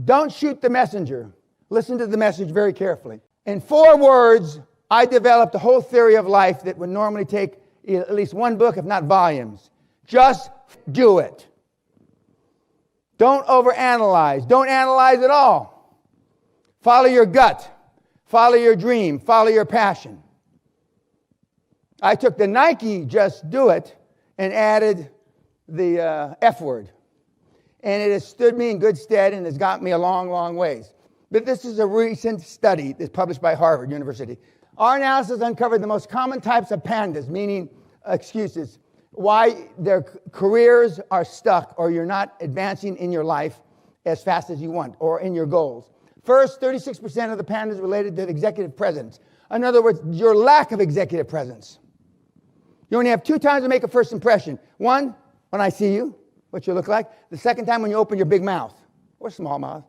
don't shoot the messenger. Listen to the message very carefully. In 4 words, I developed a whole theory of life that would normally take at least one book, if not volumes. Just do it. Don't overanalyze. Don't analyze at all. Follow your gut. Follow your dream. Follow your passion. I took the Nike just do it and added the F word. And it has stood me in good stead and has got me a long, long ways. But this is a recent study that's published by Harvard University. Our analysis uncovered the most common types of pandas, meaning excuses, why their careers are stuck or you're not advancing in your life as fast as you want or in your goals. First, 36% of the pandas related to executive presence. In other words, your lack of executive presence. You only have 2 times to make a first impression. One, when I see you, what you look like. The second time when you open your big mouth or small mouth.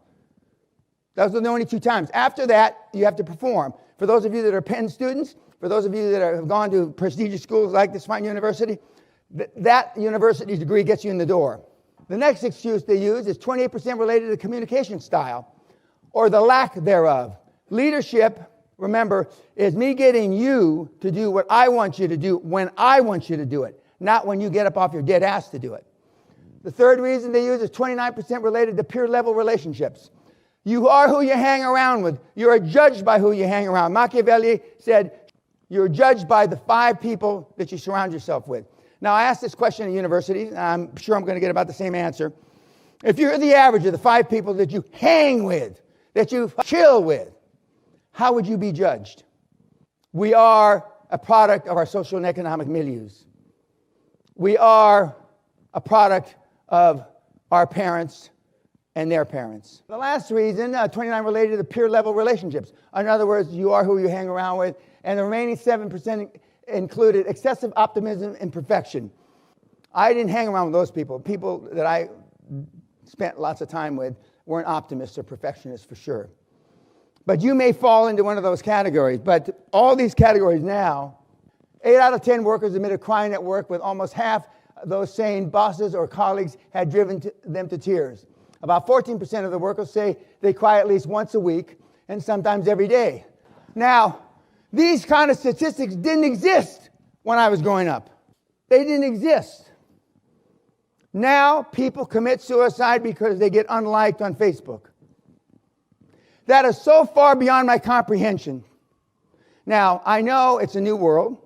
Those are the only 2 times. After that, you have to perform. For those of you that are Penn students, for those of you that have gone to prestigious schools like this fine university, that university degree gets you in the door. The next excuse they use is 28% related to communication style or the lack thereof. Leadership, remember, is me getting you to do what I want you to do when I want you to do it, not when you get up off your dead ass to do it. The third reason they use is 29% related to peer-level relationships. You are who you hang around with. You are judged by who you hang around. Machiavelli said, you're judged by the 5 people that you surround yourself with. Now, I asked this question at university, and I'm sure I'm going to get about the same answer. If you're the average of the 5 people that you hang with, that you chill with, how would you be judged? We are a product of our social and economic milieus. We are a product of our parents and their parents. The last reason, 29 related to peer-level relationships. In other words, you are who you hang around with. And the remaining 7% included excessive optimism and perfection. I didn't hang around with those people. People that I spent lots of time with weren't optimists or perfectionists for sure. But you may fall into one of those categories. But all these categories now, 8 out of 10 workers admitted crying at work, with almost half those saying bosses or colleagues had driven them to tears. About 14% of the workers say they cry at least once a week and sometimes every day. Now, these kind of statistics didn't exist when I was growing up. They didn't exist. Now, people commit suicide because they get unliked on Facebook. That is so far beyond my comprehension. Now, I know it's a new world,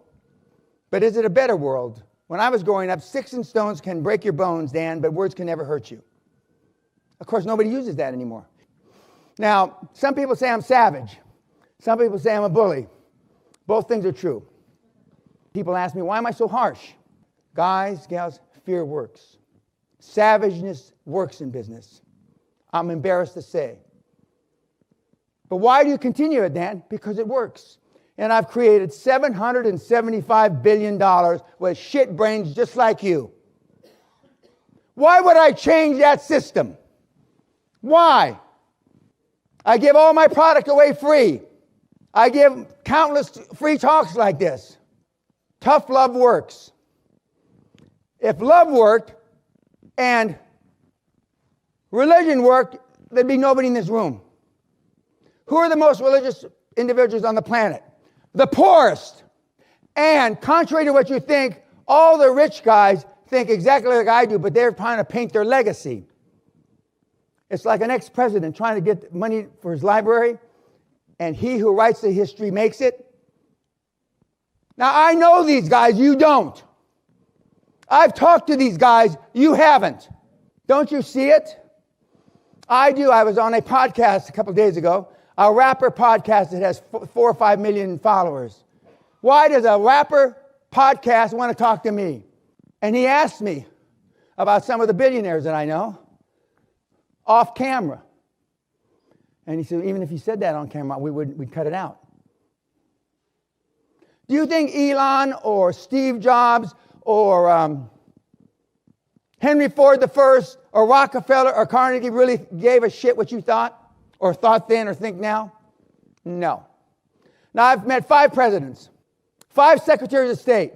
but is it a better world? When I was growing up, sticks and stones can break your bones, Dan, but words can never hurt you. Of course, nobody uses that anymore. Now, some people say I'm savage. Some people say I'm a bully. Both things are true. People ask me, why am I so harsh? Guys, gals, fear works. Savageness works in business. I'm embarrassed to say. But why do you continue it, Dan? Because it works. And I've created $775 billion with shit brains just like you. Why would I change that system? Why? I give all my product away free. I give countless free talks like this. Tough love works. If love worked and religion worked, there'd be nobody in this room. Who are the most religious individuals on the planet? The poorest. And contrary to what you think, all the rich guys think exactly like I do, but they're trying to paint their legacy. It's like an ex-president trying to get money for his library, and he who writes the history makes it. Now, I know these guys, you don't. I've talked to these guys, you haven't. Don't you see it? I do. I was on a podcast a couple of days ago, a rapper podcast that has 4 or 5 million followers. Why does a rapper podcast want to talk to me? And he asked me about some of the billionaires that I know off camera. And he said, even if you said that on camera, we'd cut it out. Do you think Elon or Steve Jobs or Henry Ford I or Rockefeller or Carnegie really gave a shit what you thought or thought then or think now? No. Now, I've met 5 presidents, 5 secretaries of state,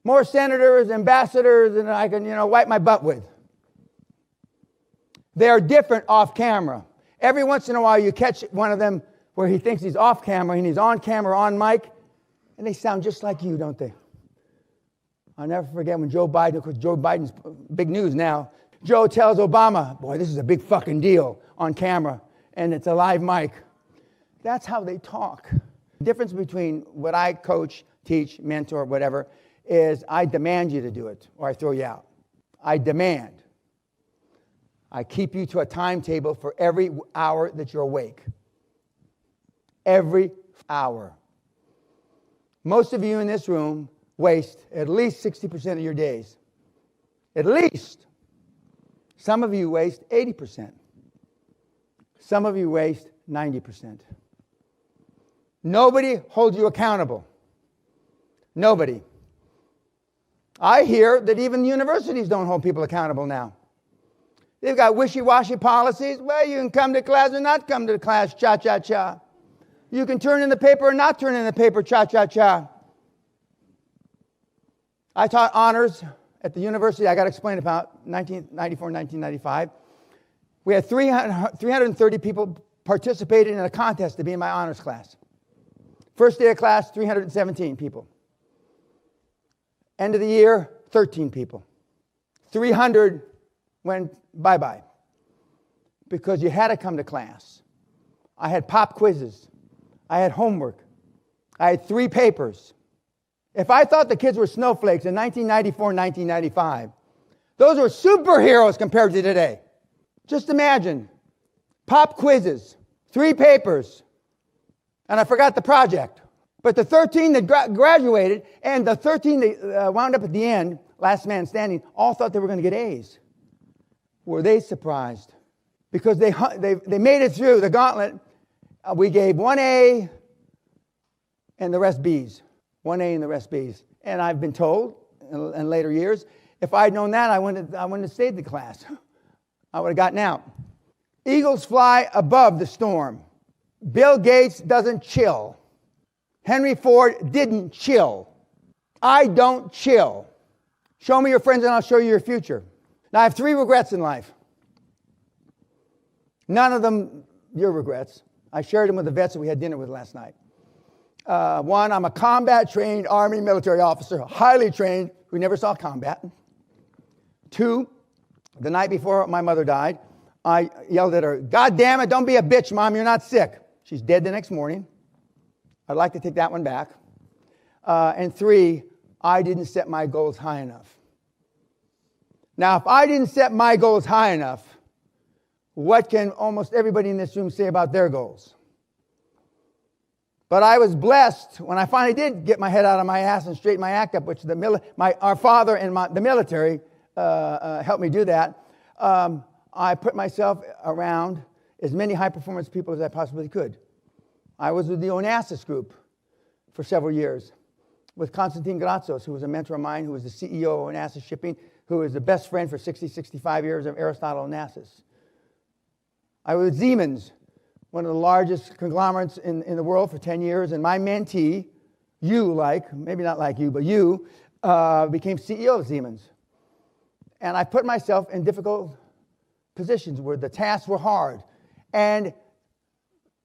more senators, ambassadors than I can, wipe my butt with. They are different off camera. Every once in a while you catch one of them where he thinks he's off camera and he's on camera, on mic, and they sound just like you, don't they? I'll never forget when Joe Biden, of course Joe Biden's big news now, Joe tells Obama, boy, this is a big fucking deal on camera, and it's a live mic. That's how they talk. The difference between what I coach, teach, mentor, whatever, is I demand you to do it or I throw you out. I demand. I keep you to a timetable for every hour that you're awake. Every hour. Most of you in this room waste at least 60% of your days. At least. Some of you waste 80%. Some of you waste 90%. Nobody holds you accountable. Nobody. I hear that even universities don't hold people accountable now. They've got wishy-washy policies. Well, you can come to class or not come to class, cha-cha-cha. You can turn in the paper or not turn in the paper, cha-cha-cha. I taught honors at the university. I got to explain about 1994, 1995. We had 330 people participated in a contest to be in my honors class. First day of class, 317 people. End of the year, 13 people. 300 went bye-bye because you had to come to class. I had pop quizzes. I had homework. I had 3 papers. If I thought the kids were snowflakes in 1994, 1995, those were superheroes compared to today. Just imagine, pop quizzes, 3 papers, and I forgot the project. But the 13 that graduated and the 13 that wound up at the end, last man standing, all thought they were going to get A's. Were they surprised? Because they made it through the gauntlet. We gave 1 A and the rest B's. 1 A and the rest B's. And I've been told in later years, if I'd known that, I wouldn't have stayed in the class. I would have gotten out. Eagles fly above the storm. Bill Gates doesn't chill. Henry Ford didn't chill. I don't chill. Show me your friends and I'll show you your future. Now, I have 3 regrets in life. None of them your regrets. I shared them with the vets that we had dinner with last night. 1, I'm a combat-trained Army military officer, highly trained, who never saw combat. 2, the night before my mother died, I yelled at her, God damn it, don't be a bitch, Mom, you're not sick. She's dead the next morning. I'd like to take that one back. And 3, I didn't set my goals high enough. Now, if I didn't set my goals high enough, what can almost everybody in this room say about their goals? But I was blessed when I finally did get my head out of my ass and straighten my act up, which our father and the military helped me do that. I put myself around as many high-performance people as I possibly could. I was with the Onassis group for several years with Konstantin Gratsos, who was a mentor of mine, who was the CEO of Onassis Shipping, who was the best friend for 65 years of Aristotle Onassis. I was with Siemens, one of the largest conglomerates in the world for 10 years, and my mentee, maybe not like you, but you, became CEO of Siemens. And I put myself in difficult positions where the tasks were hard, and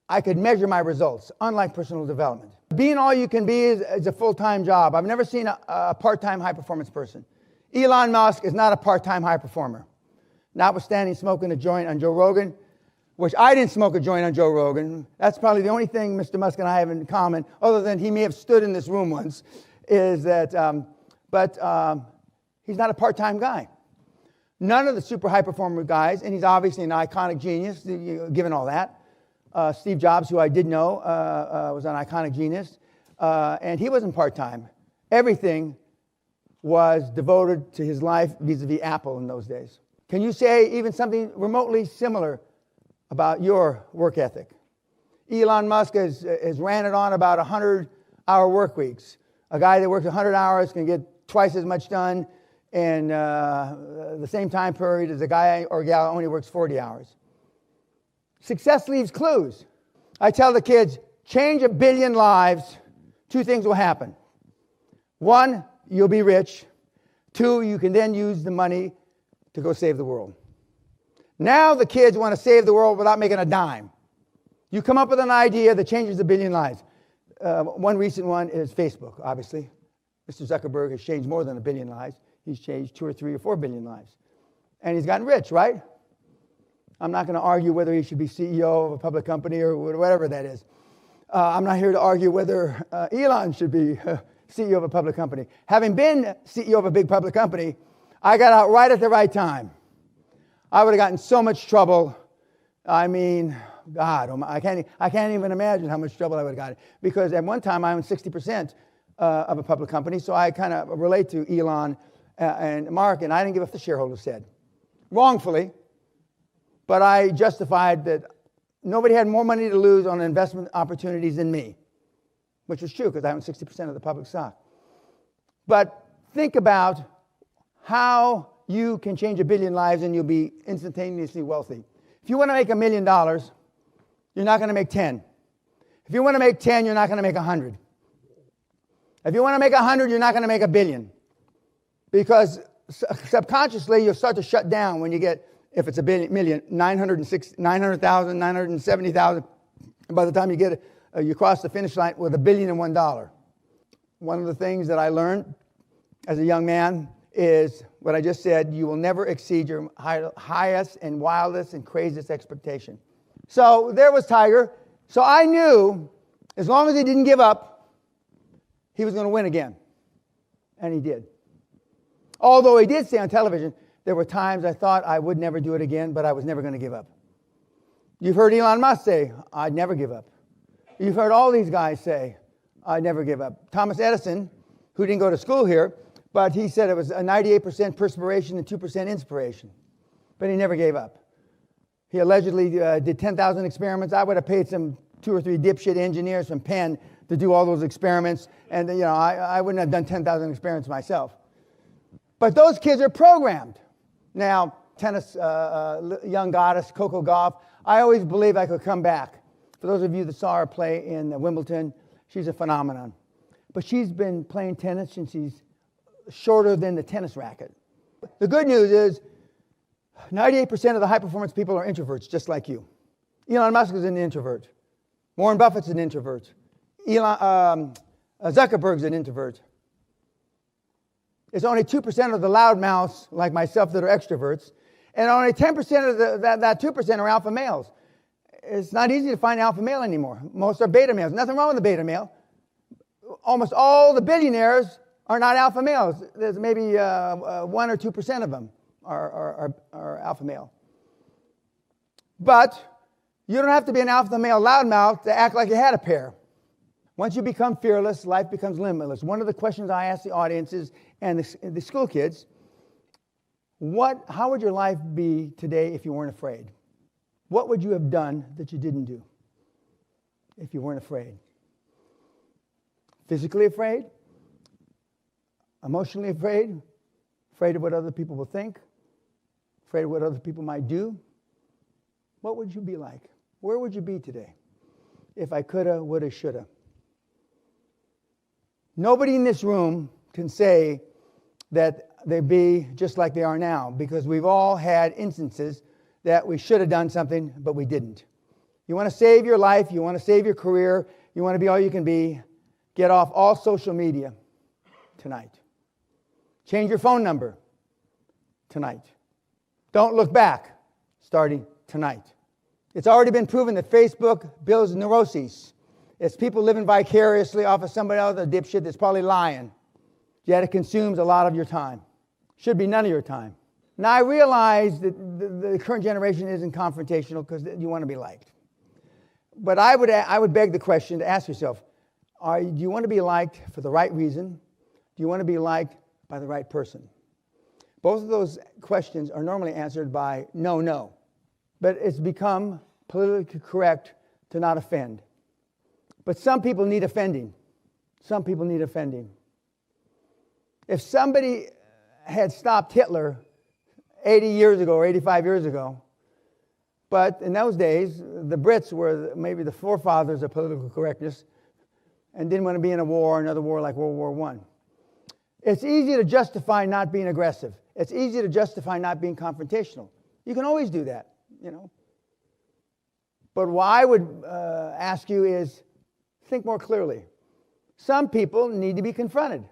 I could measure my results, unlike personal development. Being all you can be is a full-time job. I've never seen a part-time high-performance person. Elon Musk is not a part-time high performer. Notwithstanding smoking a joint on Joe Rogan, which I didn't smoke a joint on Joe Rogan. That's probably the only thing Mr. Musk and I have in common, other than he may have stood in this room once, is that, he's not a part-time guy. None of the super high-performer guys, and he's obviously an iconic genius, given all that. Steve Jobs, who I did know, was an iconic genius, and he wasn't part-time. Everything was devoted to his life vis-a-vis Apple in those days. Can you say even something remotely similar about your work ethic? Elon Musk has ran it on about 100-hour work weeks. A guy that works 100 hours can get twice as much done in the same time period as a guy or gal who only works 40 hours. Success leaves clues. I tell the kids, change 1 billion lives, 2 things will happen. 1, you'll be rich. 2, you can then use the money to go save the world. Now the kids want to save the world without making a dime. You come up with an idea that changes a billion lives. One recent one is Facebook, obviously. Mr. Zuckerberg has changed more than a billion lives. He's changed 2 or 3 or 4 billion lives. And he's gotten rich, right? I'm not going to argue whether he should be CEO of a public company or whatever that is. I'm not here to argue whether Elon should be CEO of a public company. Having been CEO of a big public company, I got out right at the right time. I would have gotten so much trouble. I mean, God, I can't even imagine how much trouble I would have gotten. Because at one time I owned 60% of a public company, so I kind of relate to Elon and Mark, and I didn't give up what the shareholders said. Wrongfully, but I justified that nobody had more money to lose on investment opportunities than me, which was true because I own 60% of the public stock. But think about how you can change a billion lives and you'll be instantaneously wealthy. If you want to make $1 million, you're not going to make 10. If you want to make 10, you're not going to make 100. If you want to make 100, you're not going to make $1 billion. Because subconsciously, you'll start to shut down when you get, if it's $1 million, 900,000, 970,000. By the time you get you cross the finish line with $1 billion and $1. One of the things that I learned as a young man is what I just said: you will never exceed your highest and wildest and craziest expectation. So there was Tiger. So I knew as long as he didn't give up, he was going to win again. And he did. Although he did say on television, there were times I thought I would never do it again, but I was never going to give up. You've heard Elon Musk say, I'd never give up. You've heard all these guys say, I'd never give up. Thomas Edison, who didn't go to school here, but he said it was a 98% perspiration and 2% inspiration. But he never gave up. He allegedly did 10,000 experiments. I would have paid some 2 or 3 dipshit engineers from Penn to do all those experiments. And I wouldn't have done 10,000 experiments myself. But those kids are programmed. Now, tennis, young goddess, Coco Gauff, I always believed I could come back. For those of you that saw her play in Wimbledon, she's a phenomenon. But she's been playing tennis since she's shorter than the tennis racket. The good news is 98% of the high-performance people are introverts, just like you. Elon Musk is an introvert. Warren Buffett's an introvert. Zuckerberg's an introvert. It's only 2% of the loudmouths, like myself, that are extroverts. And only 10% of that 2% are alpha males. It's not easy to find alpha male anymore. Most are beta males. Nothing wrong with the beta male. Almost all the billionaires are not alpha males. There's maybe 1 or 2% of them are alpha male. But you don't have to be an alpha male loudmouth to act like you had a pair. Once you become fearless, life becomes limitless. One of the questions I ask the audiences and the school kids, how would your life be today if you weren't afraid? What would you have done that you didn't do if you weren't afraid? Physically afraid? Emotionally afraid? Afraid of what other people will think? Afraid of what other people might do? What would you be like? Where would you be today if I coulda, woulda, shoulda? Nobody in this room can say that they'd be just like they are now, because we've all had instances that we should have done something, but we didn't. You want to save your life, you want to save your career, you want to be all you can be, get off all social media tonight. Change your phone number tonight. Don't look back starting tonight. It's already been proven that Facebook builds neuroses. It's people living vicariously off of somebody else, a dipshit that's probably lying. Yet it consumes a lot of your time. Should be none of your time. Now, I realize that the current generation isn't confrontational because you want to be liked. But I would beg the question to ask yourself, do you want to be liked for the right reason? Do you want to be liked by the right person? Both of those questions are normally answered by no. But it's become politically correct to not offend. But some people need offending. Some people need offending. If somebody had stopped Hitler 80 years ago or 85 years ago, but in those days, the Brits were maybe the forefathers of political correctness and didn't want to be in another war like World War I. It's easy to justify not being aggressive. It's easy to justify not being confrontational. You can always do that, you know. But what I would ask you is think more clearly. Some people need to be confronted.